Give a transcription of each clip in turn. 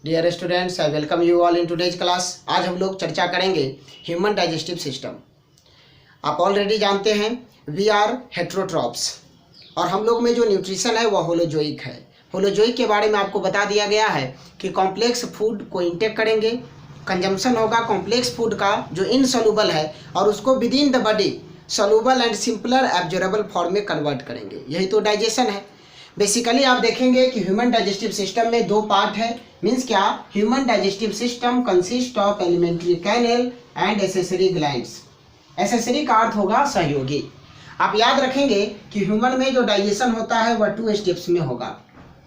Dear students, I welcome you all in today's class. आज हम लोग चर्चा करेंगे ह्यूमन डाइजेस्टिव सिस्टम। आप ऑलरेडी जानते हैं वी आर हेट्रोट्रॉप्स और हम लोग में जो न्यूट्रिशन है वह होलोजोइक है। होलोजोइक के बारे में आपको बता दिया गया है कि कॉम्प्लेक्स फूड को इंटेक करेंगे, कंजम्पशन होगा कॉम्प्लेक्स फूड का जो इनसोल्यूबल है और उसको with in the body soluble and simpler absorbable form में कन्वर्ट करेंगे। यही तो डाइजेशन है। बेसिकली आप देखेंगे कि ह्यूमन डाइजेस्टिव सिस्टम में दो पार्ट है। मीन्स क्या? Human digestive system consist of alimentary canal and accessory glands. Accessory का अर्थ होगा सहयोगी। आप याद रखेंगे कि ह्यूमन में जो डाइजेशन होता है वह 2 स्टेप्स में होगा।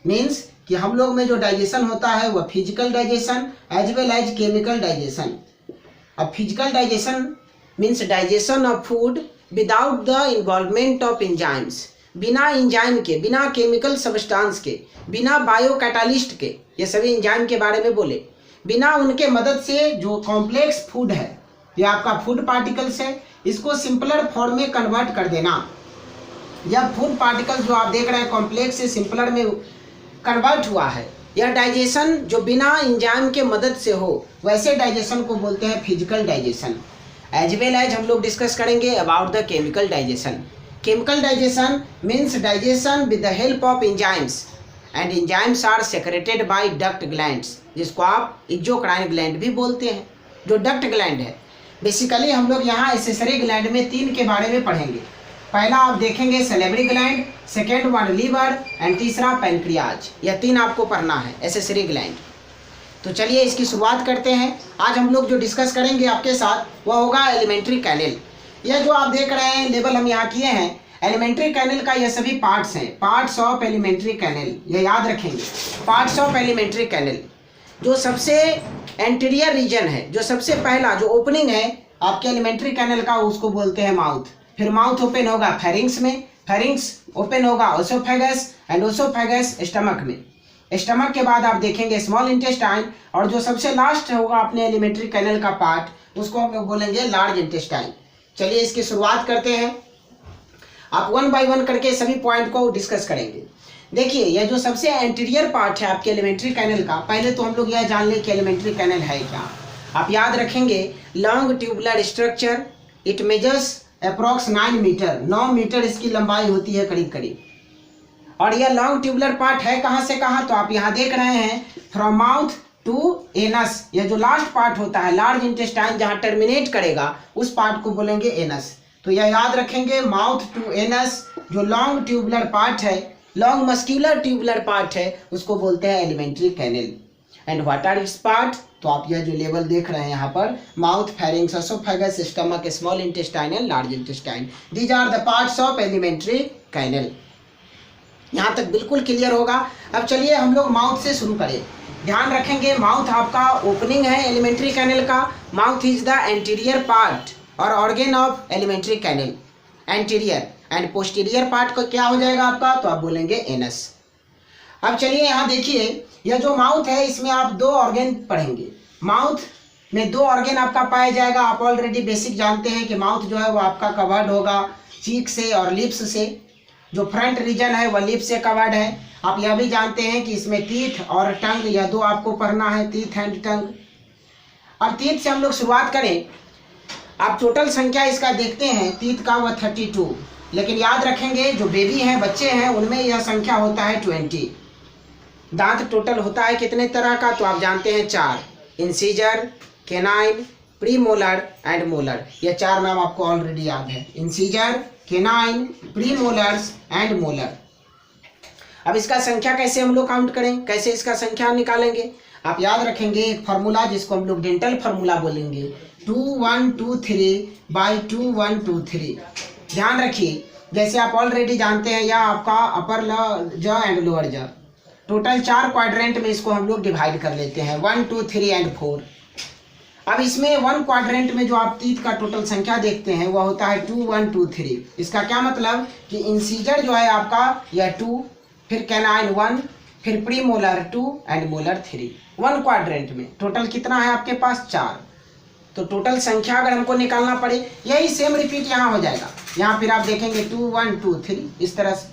मीन्स कि हम लोग में जो डाइजेशन होता है वह physical digestion as well as chemical digestion. अब physical digestion means digestion of food without the involvement of enzymes, बिना एंजाइम के, बिना केमिकल सब्सटेंस के, बिना बायो कैटालिस्ट के, ये सभी एंजाइम के बारे में बोले, बिना उनके मदद से जो कॉम्प्लेक्स फूड है, ये आपका फूड पार्टिकल्स है, इसको सिंपलर फॉर्म में कन्वर्ट कर देना। यह फूड पार्टिकल्स जो आप देख रहे हैं कॉम्प्लेक्स से सिंपलर में कन्वर्ट हुआ है, यह डाइजेशन जो बिना एंजाइम के मदद से हो, वैसे डाइजेशन को बोलते हैं physical digestion. As well as हम लोग डिस्कस करेंगे about the chemical digestion. Chemical digestion means digestion with the help of enzymes and enzymes are secreted by duct glands, जिसको आप एक्सोक्राइन ग्लैंड भी बोलते हैं, जो डक्ट ग्लैंड है। बेसिकली हम लोग यहाँ एसेसरी ग्लैंड में 3 के बारे में पढ़ेंगे। पहला आप देखेंगे salivary gland, second one liver and तीसरा पैनक्रियाज। यह 3 आपको पढ़ना है एसेसरी ग्लैंड। तो चलिए इसकी शुरुआत करते हैं। आज हम लोग जो डिस्कस करेंगे आपके साथ वह होगा एलिमेंट्री कैनल। यह जो आप देख रहे हैं लेबल हम यहाँ किए हैं, एलिमेंट्री कैनल का यह सभी पार्ट्स हैं, पार्ट्स ऑफ एलिमेंट्री कैनल। यह याद रखेंगे, पार्ट्स ऑफ एलिमेंट्री कैनल। जो सबसे एंटीरियर रीजन है, जो सबसे पहला जो ओपनिंग है आपके एलिमेंट्री कैनल का, उसको बोलते हैं माउथ। फिर माउथ ओपन होगा फेरिंग्स में, फेरिंग्स ओपन होगा ओसोफेगस एंड ओसोफेगस स्टमक में। स्टमक के बाद आप देखेंगे स्मॉल इंटेस्टाइन और जो सबसे लास्ट होगा अपने एलिमेंट्री कैनल का पार्ट, उसको हम लोग बोलेंगे लार्ज इंटेस्टाइन। चलिए इसकी शुरुआत करते हैं। आप 1 बाय 1 करके सभी पॉइंट को डिस्कस करेंगे। देखिए यह जो सबसे एंटीरियर पार्ट है आपके एलिमेंट्री कैनल का, पहले तो हम लोग यह जान लें कि एलिमेंट्री कैनल है क्या। आप याद रखेंगे long tubular structure, it measures approx 9 metre, 9 metre इसकी लंबाई होती है करीब करीब। और यह लॉन्ग ट्यूबुलर पार्ट है कहाँ से कहाँ, तो आप यहाँ देख रहे हैं फ्रॉम माउथ टू एनस। यह जो लास्ट पार्ट होता है लार्ज इंटेस्टाइन जहाँ टर्मिनेट करेगा उस पार्ट को बोलेंगे एनस। तो यह याद रखेंगे माउथ टू एनस जो लॉन्ग ट्यूबुलर पार्ट है, लॉन्ग मस्क्यूलर ट्यूबुलर पार्ट है, उसको बोलते हैं alimentary canal. And what are its part, तो आप यह जो लेवल देख रहे हैं यहाँ पर, mouth, pharynx, oesophagus, stomach, small intestine and large intestine, these are the parts of alimentary canal. यहाँ तक बिल्कुल क्लियर होगा। अब चलिए हम लोग माउथ से शुरू करें। ध्यान रखेंगे माउथ आपका ओपनिंग है एलिमेंट्री कैनल का। Mouth is the anterior part और organ of alimentary canal. Anterior and posterior part को क्या हो जाएगा आपका, तो आप बोलेंगे एनस। अब चलिए यहाँ देखिए, यह जो माउथ है इसमें आप 2 ऑर्गेन पढ़ेंगे। माउथ में 2 ऑर्गेन आपका पाया जाएगा। आप ऑलरेडी बेसिक जानते हैं कि माउथ जो है वो आपका कवर्ड होगा चीक से और लिप्स से। जो फ्रंट रीजन है वह लिप्स से कवर्ड है। आप यह भी जानते हैं कि इसमें टीथ और टंग, यह 2 आपको पढ़ना है, टीथ एंड टंग। अब टीथ से हम लोग शुरुआत करें। आप टोटल संख्या इसका देखते हैं टीथ का, वह 32, लेकिन याद रखेंगे जो बेबी हैं, बच्चे हैं, उनमें यह संख्या होता है 20। दांत टोटल होता है कितने तरह का, तो आप जानते हैं 4, incisor, canine, premolar and molar. यह 4 नाम आपको ऑलरेडी याद है, incisor, canine, premolars and molar. अब इसका संख्या कैसे हम लोग काउंट करें, कैसे इसका संख्या निकालेंगे, आप याद रखेंगे एक फार्मूला जिसको हम लोग डेंटल फार्मूला बोलेंगे, 2123 बाई 2123। ध्यान रखिए जैसे आप ऑलरेडी जानते हैं यह आपका अपर ज एंड लोअर ज, टोटल 4 क्वाड्रेंट में इसको हम लोग डिवाइड कर लेते हैं, 1 2 3 एंड 4। अब इसमें 1 क्वाड्रेंट में जो आप टीथ का टोटल संख्या देखते हैं वह होता है 2 1 2 3। इसका क्या मतलब कि इंसीजर जो है आपका यह 2, फिर कैनाइन 1, फिर प्रीमोलर 2 एंड मोलर 3। 1 क्वाड्रेंट में टोटल कितना है आपके पास, 4। तो टोटल संख्या अगर हमको निकालना पड़े, यही सेम रिपीट यहाँ हो जाएगा। यहाँ फिर आप देखेंगे 2 1 2 3 इस तरह से,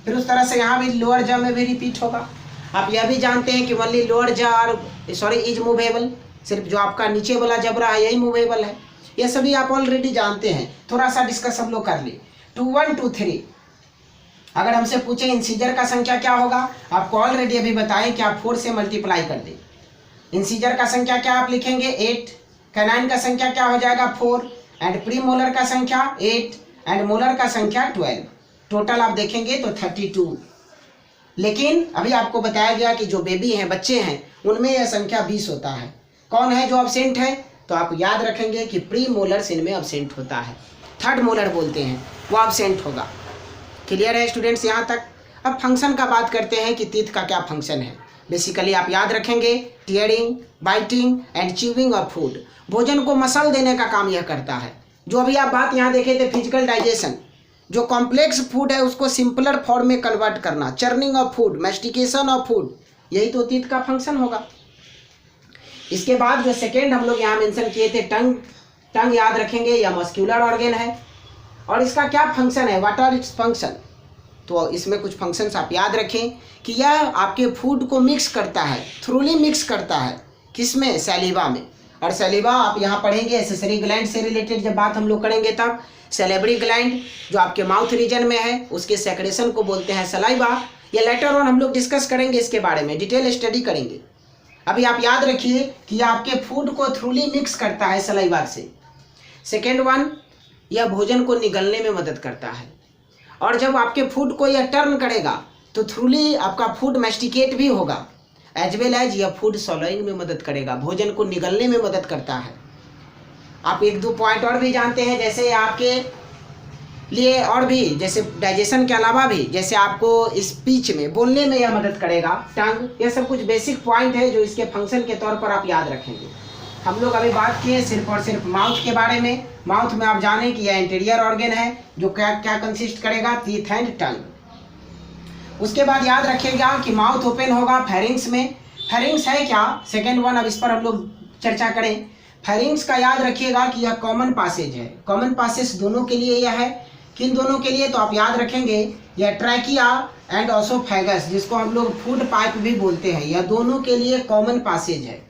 फिर उस तरह से यहाँ भी लोअर ज में भी रिपीट होगा। आप यह भी जानते हैं कि ओनली लोअर जा इज मूवेबल, सिर्फ जो आपका नीचे वाला जबड़ा है यही मूवेबल है। यह सभी आप ऑलरेडी जानते हैं, थोड़ा सा डिस्कस हम लोग कर ले। 2 1 2 3 अगर हमसे पूछे इंसीजर का संख्या क्या होगा, आपको ऑलरेडी अभी बताएं कि आप 4 से मल्टीप्लाई कर दें। इंसीजर का संख्या क्या आप लिखेंगे 8, कैनाइन का संख्या क्या हो जाएगा 4, एंड प्रीमोलर का संख्या 8 एंड मोलर का संख्या 12। टोटल आप देखेंगे तो 32। लेकिन अभी आपको बताया गया कि जो बेबी हैं, बच्चे हैं, उनमें यह संख्या 20 होता है। कौन है जो अब्सेंट है, तो आप याद रखेंगे कि प्री मोलर्स इनमें अब्सेंट होता है, थर्ड मोलर बोलते हैं, वो अब्सेंट होगा। क्लियर है स्टूडेंट्स यहाँ तक। अब फंक्शन का बात करते हैं कि टीथ का क्या फंक्शन है। बेसिकली आप याद रखेंगे tearing, biting and chewing of food, भोजन को मसल देने का काम यह करता है। जो अभी आप बात यहाँ देखे थे फिजिकल डाइजेशन, जो कॉम्प्लेक्स फूड है उसको सिंपलर फॉर्म में कन्वर्ट करना, churning of food, mastication of food, यही तो टीथ का फंक्शन होगा। इसके बाद जो सेकेंड हम लोग यहाँ मेंशन किए थे टंग, टंग याद रखेंगे यह मस्क्यूलर ऑर्गन है और इसका क्या फंक्शन है, व्हाट आर इट्स फंक्शन। तो इसमें कुछ फंक्शंस आप याद रखें कि यह आपके फूड को मिक्स करता है, थ्रूली मिक्स करता है, किसमें, सैलिवा में। और सैलिवा आप यहाँ पढ़ेंगे एसेसरी ग्लैंड से रिलेटेड जब बात हम लोग करेंगे तब। सैलिवरी ग्लैंड जो आपके माउथ रीजन में है उसके सेक्रेशन को बोलते हैं सलाइवा। ये लेटर ऑन हम लोग डिस्कस करेंगे, इसके बारे में डिटेल स्टडी करेंगे। अभी आप याद रखिए कि यह आपके फूड को थ्रूली मिक्स करता है सलाइवा से। सेकेंड वन, यह भोजन को निगलने में मदद करता है और जब आपके फूड को यह टर्न करेगा तो थ्रूली आपका फूड मैस्टिकेट भी होगा, एज वेल एज यह फूड सॉलोइंग में मदद करेगा, भोजन को निगलने में मदद करता है। आप 1-2 पॉइंट और भी जानते हैं, जैसे आपके लिए और भी, जैसे डाइजेशन के अलावा भी, जैसे आपको स्पीच में, बोलने में यह मदद करेगा टंग। यह सब कुछ बेसिक पॉइंट है जो इसके फंक्शन के तौर पर आप याद रखेंगे। हम लोग अभी बात किए सिर्फ और सिर्फ माउथ के बारे में। माउथ में आप जानें कि यह इंटीरियर ऑर्गन है जो क्या क्या कंसिस्ट करेगा, टीथ एंड टंग। उसके बाद याद रखिएगा कि माउथ ओपन होगा फेरिंग्स में। फेरिंग्स है क्या, सेकेंड वन, अब इस पर हम लोग चर्चा करें। फेरिंग्स का याद रखिएगा कि यह कॉमन पासेज है। कॉमन पासेज दोनों के लिए यह है, किन दोनों के लिए, तो आप याद रखेंगे यह ट्रैकिया एंड ओसोफेगस, जिसको हम लोग फूड पाइप भी बोलते हैं, यह दोनों के लिए कॉमन पासेज है।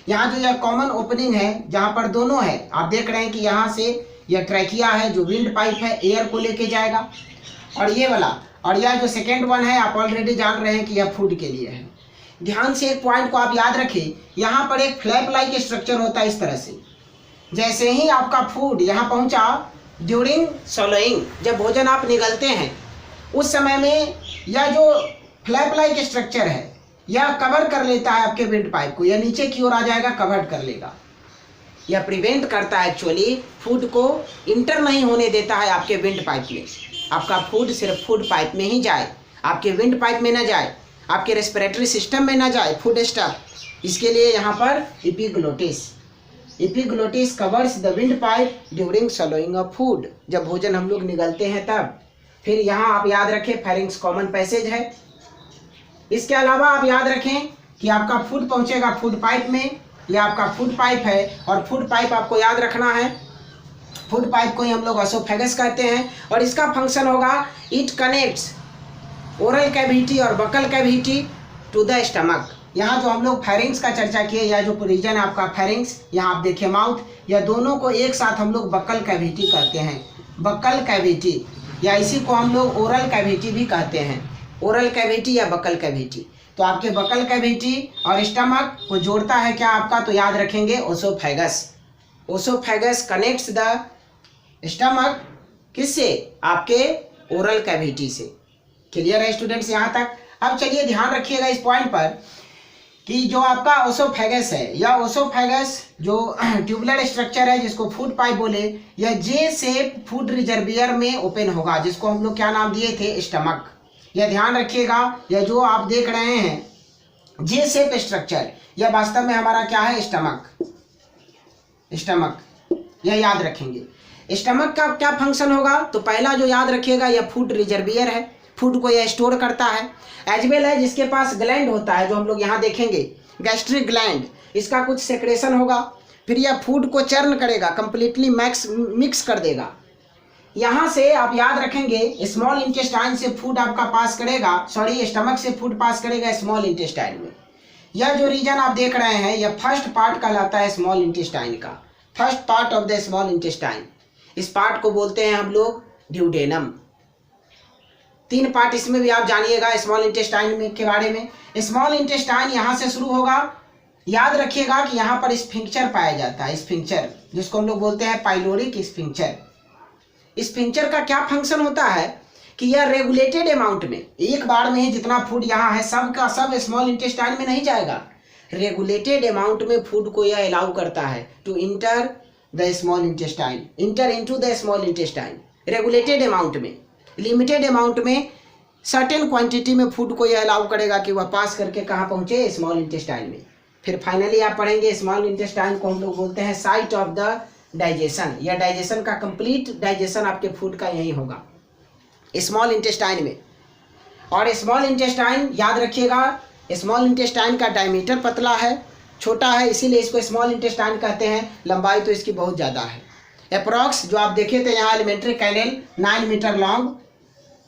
यहाँ जो यह कॉमन ओपनिंग है जहाँ पर दोनों है, आप देख रहे हैं कि यहाँ से यह ट्रैकिया है जो विंड पाइप है, एयर को लेके जाएगा, और ये वाला, और यह जो सेकेंड वन है आप ऑलरेडी जान रहे हैं कि यह फूड के लिए है। ध्यान से एक पॉइंट को आप याद रखें, यहाँ पर एक फ्लैप लाइक स्ट्रक्चर होता है इस तरह से। जैसे ही आपका फूड यहाँ पहुँचा ड्यूरिंग सॉलोइंग, जब भोजन आप निगलते हैं उस समय में यह जो फ्लैप लाइक स्ट्रक्चर है यह कवर कर लेता है आपके विंड पाइप को, यह नीचे की ओर आ जाएगा, कवर कर लेगा। यह प्रिवेंट करता है एक्चुअली फूड को इंटर नहीं होने देता है आपके विंड पाइप में। आपका फूड सिर्फ फूड पाइप में ही जाए, आपके विंड पाइप में ना जाए, आपके रेस्पिरेटरी सिस्टम में ना जाए फूड स्टफ। इसके लिए यहाँ पर epiglottis covers the wind pipe during सॉलोइंग of food, जब भोजन हम लोग निगलते हैं तब। फिर यहाँ आप याद रखें फेरिंग्स कॉमन पैसेज है। इसके अलावा आप याद रखें कि आपका फूड पहुँचेगा फूड पाइप में, यह आपका फूड पाइप है, और फूड पाइप आपको याद रखना है, फूड पाइप को ही हम लोग ओसोफेगस कहते हैं, और इसका फंक्शन होगा इट कनेक्ट्स ओरल कैविटी और buccal cavity to the stomach. यहाँ जो हम लोग फेरिंग्स का चर्चा किए, या जो रीजन है आपका फेरिंग्स, यहाँ आप देखिए माउथ, या दोनों को एक साथ हम लोग बकल कैविटी कहते हैं, बकल कैविटी, या इसी को हम लोग ओरल कैविटी भी कहते हैं, ओरल कैविटी या बकल कैविटी। तो आपके बकल कैविटी और स्टमक को जोड़ता है क्या आपका, तो याद रखेंगे oesophagus. Oesophagus connects the stomach किससे, आपके ओरल कैविटी से। क्लियर है स्टूडेंट्स यहाँ तक। अब चलिए ध्यान रखिएगा इस पॉइंट पर कि जो आपका ओसोफेगस है, या ओसोफेगस जो ट्यूबुलर स्ट्रक्चर है जिसको फूड पाइप बोले, यह जे शेप फूड रिजर्वियर में ओपन होगा, जिसको हम लोग क्या नाम दिए थे, स्टमक। यह ध्यान रखिएगा, यह जो आप देख रहे हैं जे शेप स्ट्रक्चर, यह वास्तव में हमारा क्या है, स्टमक। यह याद रखेंगे। स्टमक का क्या फंक्शन होगा, तो पहला जो याद रखिएगा यह फूड रिजर्वियर है, फूड को यह स्टोर करता है। एज वेल है जिसके पास ग्लैंड होता है, जो हम लोग यहाँ देखेंगे गैस्ट्रिक ग्लैंड, इसका कुछ सेक्रेशन होगा, फिर यह फूड को चर्न करेगा, कंप्लीटली मिक्स कर देगा। यहाँ से आप याद रखेंगे स्मॉल इंटेस्टाइन से फूड आपका पास करेगा, सॉरी स्टमक से फूड पास करेगा स्मॉल इंटेस्टाइन में। यह जो रीजन आप देख रहे हैं यह फर्स्ट पार्ट कहलाता है स्मॉल इंटेस्टाइन का, first part of the small intestine. इस पार्ट को बोलते हैं हम लोग ड्यूडेनम। 3 पार्ट इसमें भी आप जानिएगा स्मॉल इंटेस्टाइन में के बारे में। स्मॉल इंटेस्टाइन यहाँ से शुरू होगा, याद रखिएगा कि यहाँ पर स्फिंक्चर पाया जाता है, स्फिंक्चर जिसको हम लोग बोलते हैं पाइलोरिक स्फिंक्चर। स्फिंक्चर का क्या फंक्शन होता है कि यह रेगुलेटेड अमाउंट में, एक बार में ही जितना फूड यहाँ है सब का सब स्मॉल इंटेस्टाइन में नहीं जाएगा, रेगुलेटेड अमाउंट में फूड को यह अलाउ करता है to enter the small intestine, enter into the small intestine. Regulated amount में, लिमिटेड अमाउंट में, सर्टेन क्वांटिटी में फूड को यह अलाउ करेगा कि वह पास करके कहाँ पहुँचे, स्मॉल इंटेस्टाइन में। फिर फाइनली आप पढ़ेंगे स्मॉल इंटेस्टाइन को हम लोग बोलते हैं साइट ऑफ द डाइजेशन। या डाइजेशन का कंप्लीट डाइजेशन आपके फूड का यही होगा स्मॉल इंटेस्टाइन में। और स्मॉल इंटेस्टाइन याद रखिएगा, स्मॉल इंटेस्टाइन का डायमीटर पतला है, छोटा है, इसीलिए इसको स्मॉल इंटेस्टाइन कहते हैं। लंबाई तो इसकी बहुत ज़्यादा है, अप्रॉक्स जो आप देखे थे यहाँ एलिमेंट्री कैनेल 9 मीटर लॉन्ग,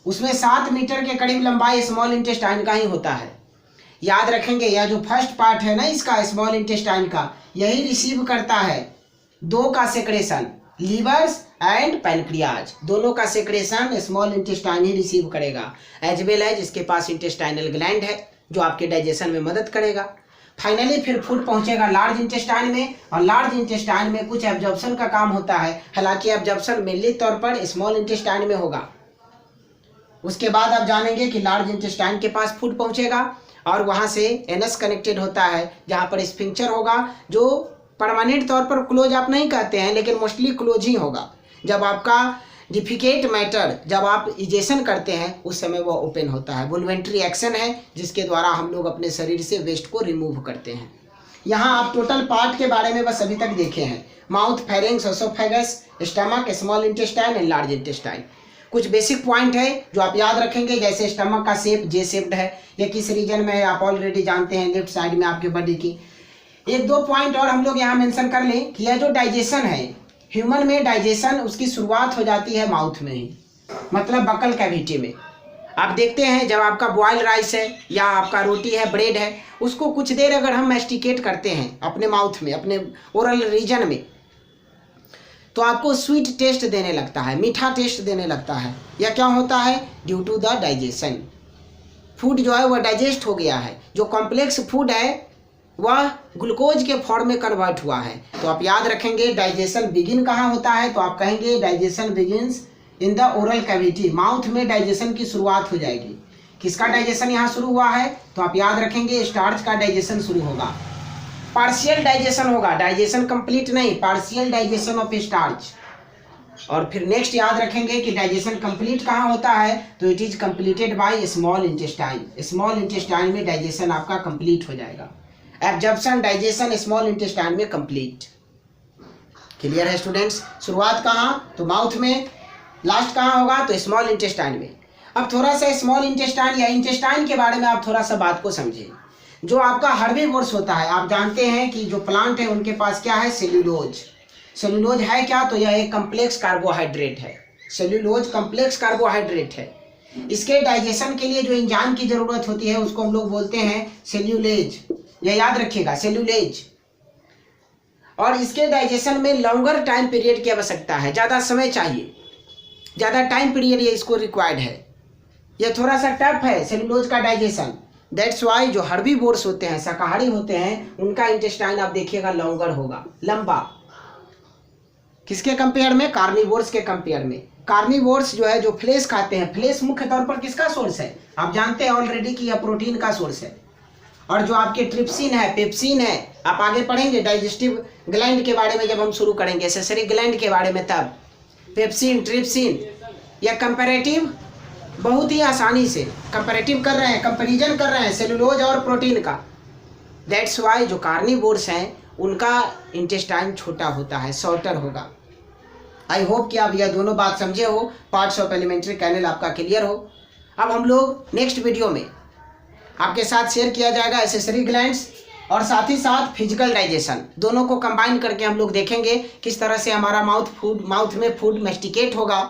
उसमें 7 मीटर के करीब लंबाई स्मॉल इंटेस्टाइन का ही होता है। याद रखेंगे यह जो फर्स्ट पार्ट है ना इसका स्मॉल इंटेस्टाइन का, यही रिसीव करता है 2 का सेक्रेशन, लीवर्स एंड पैनक्रियाज, दोनों का सेक्रेशन स्मॉल इंटेस्टाइन ही रिसीव करेगा, एज वेल एज इसके पास इंटेस्टाइनल ग्लैंड है जो आपके डाइजेशन में मदद करेगा। फाइनली फिर फूड पहुंचेगा लार्ज इंटेस्टाइन में, और लार्ज इंटेस्टाइन में कुछ एब्जॉर्प्शन का काम होता है, हालांकि एब्जॉर्प्शन मेनली तौर पर स्मॉल इंटेस्टाइन में होगा। उसके बाद आप जानेंगे कि लार्ज इंटेस्टाइन के पास फूड पहुंचेगा और वहां से एनस कनेक्टेड होता है, जहां पर स्फिंक्चर होगा, जो परमानेंट तौर पर क्लोज आप नहीं कहते हैं लेकिन मोस्टली क्लोज ही होगा। जब आपका डिफिकेट मैटर, जब आप इजेशन करते हैं उस समय वो ओपन होता है। वोल्वेंट्री एक्शन है जिसके द्वारा हम लोग अपने शरीर से वेस्ट को रिमूव करते हैं। यहाँ आप टोटल पार्ट के बारे में बस अभी तक देखे हैं, mouth, pharynx, oesophagus, stomach, small intestine and large intestine. कुछ बेसिक पॉइंट है जो आप याद रखेंगे, जैसे स्टमक का शेप जे शेप्ड है, ये किस रीजन में है आप ऑलरेडी जानते हैं, लेफ्ट साइड में आपके बॉडी की। 1-2 पॉइंट और हम लोग यहाँ मेंशन कर लें कि यह जो डाइजेशन है ह्यूमन में, डाइजेशन उसकी शुरुआत हो जाती है माउथ में ही, मतलब बकल कैविटी में। आप देखते हैं जब आपका बॉयल राइस है या आपका रोटी है, ब्रेड है, उसको कुछ देर अगर हम मैस्टिकेट करते हैं अपने माउथ में, अपने ओरल रीजन में, तो आपको स्वीट टेस्ट देने लगता है, मीठा टेस्ट देने लगता है। यह क्या होता है? Due to the digestion. Food जो है वह डाइजेस्ट हो गया है, जो कॉम्प्लेक्स फूड है वह ग्लूकोज के फॉर्म में कन्वर्ट हुआ है। तो आप याद रखेंगे डाइजेशन बिगिन कहाँ होता है, तो आप कहेंगे digestion begins in the oral cavity, mouth में डाइजेशन की शुरुआत हो जाएगी। किसका डाइजेशन यहाँ शुरू हुआ है? तो आप याद रखेंगे स्टार्च का डाइजेशन शुरू होगा, पार्शियल डाइजेशन होगा, डाइजेशन कंप्लीट नहीं, पार्शियल डाइजेशन ऑफ स्टार्च। और फिर नेक्स्ट याद रखेंगे कि डाइजेशन कंप्लीट कहाँ होता है, तो it is completed by small intestine. Small intestine में डाइजेशन आपका कंप्लीट हो जाएगा। एब्जॉर्प्शन, डाइजेशन स्मॉल इंटेस्टाइन में कंप्लीट। क्लियर है स्टूडेंट्स? शुरुआत कहाँ? तो माउथ में। लास्ट कहाँ होगा? तो स्मॉल इंटेस्टाइन में। अब थोड़ा सा स्मॉल इंटेस्टाइन या इंटेस्टाइन के बारे में आप थोड़ा सा बात को समझिए। जो आपका हर्बीवोर्स होता है, आप जानते हैं कि जो प्लांट है उनके पास क्या है? सेल्यूलोज। सेल्यूलोज है क्या? तो यह एक कम्प्लेक्स कार्बोहाइड्रेट है। सेल्यूलोज कम्प्लेक्स कार्बोहाइड्रेट है। इसके डाइजेशन के लिए जो एंजाइम की जरूरत होती है उसको हम लोग बोलते हैं सेल्यूलेज। यह याद रखिएगा, सेल्यूलेज। और इसके डाइजेशन में लॉन्गर टाइम पीरियड की आवश्यकता है, ज़्यादा समय चाहिए, ज़्यादा टाइम पीरियड ये इसको रिक्वायर्ड है। यह थोड़ा सा टफ है सेल्यूलोज का डाइजेशन। दैट्स वाई जो हर्बीवोर्स होते हैं, शाकाहारी होते हैं, उनका इंटेस्टाइन आप देखिएगा लॉन्गर होगा, लंबा। किसके कंपेयर में? कार्निवोर्स के कंपेयर में। कार्निवोर्स जो है, जो फ्लेश खाते हैं, फ्लेश मुख्य तौर पर किसका सोर्स है? आप जानते हैं ऑलरेडी कि यह प्रोटीन का सोर्स है। और जो आपके ट्रिप्सिन है, पेप्सिन है, आप आगे पढ़ेंगे डाइजेस्टिव ग्लैंड के बारे में जब हम शुरू करेंगे, एसेसरी ग्लैंड के बारे में, तब पेप्सिन, ट्रिप्सिन, यह कंपैरेटिव बहुत ही आसानी से कंपैरेटिव कर रहे हैं, कंपैरिजन कर रहे हैं सेलुलोज और प्रोटीन का। दैट्स वाई जो कार्निवोर्स हैं उनका इंटेस्टाइन छोटा होता है, शॉर्टर होगा। आई होप कि आप यह दोनों बात समझे हो, पार्ट्स ऑफ एलिमेंट्री कैनल आपका क्लियर हो। अब हम लोग नेक्स्ट वीडियो में आपके साथ शेयर किया जाएगा एसेसरी ग्लैंड्स और साथ ही साथ फिजिकल डाइजेशन, दोनों को कंबाइन करके हम लोग देखेंगे किस तरह से हमारा माउथ में फूड मैस्टिकेट होगा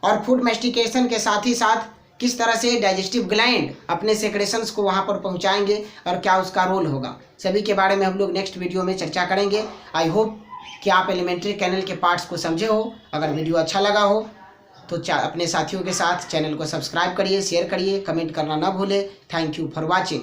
और फूड मैस्टिकेशन के साथ ही साथ किस तरह से डाइजेस्टिव ग्लैंड अपने सेक्रेशंस को वहाँ पर पहुँचाएंगे और क्या उसका रोल होगा, सभी के बारे में हम लोग नेक्स्ट वीडियो में चर्चा करेंगे। आई होप कि आप एलिमेंट्री कैनल के पार्ट्स को समझे हो। अगर वीडियो अच्छा लगा हो तो अपने साथियों के साथ चैनल को सब्सक्राइब करिए, शेयर करिए, कमेंट करना ना भूलें। Thank you for watching.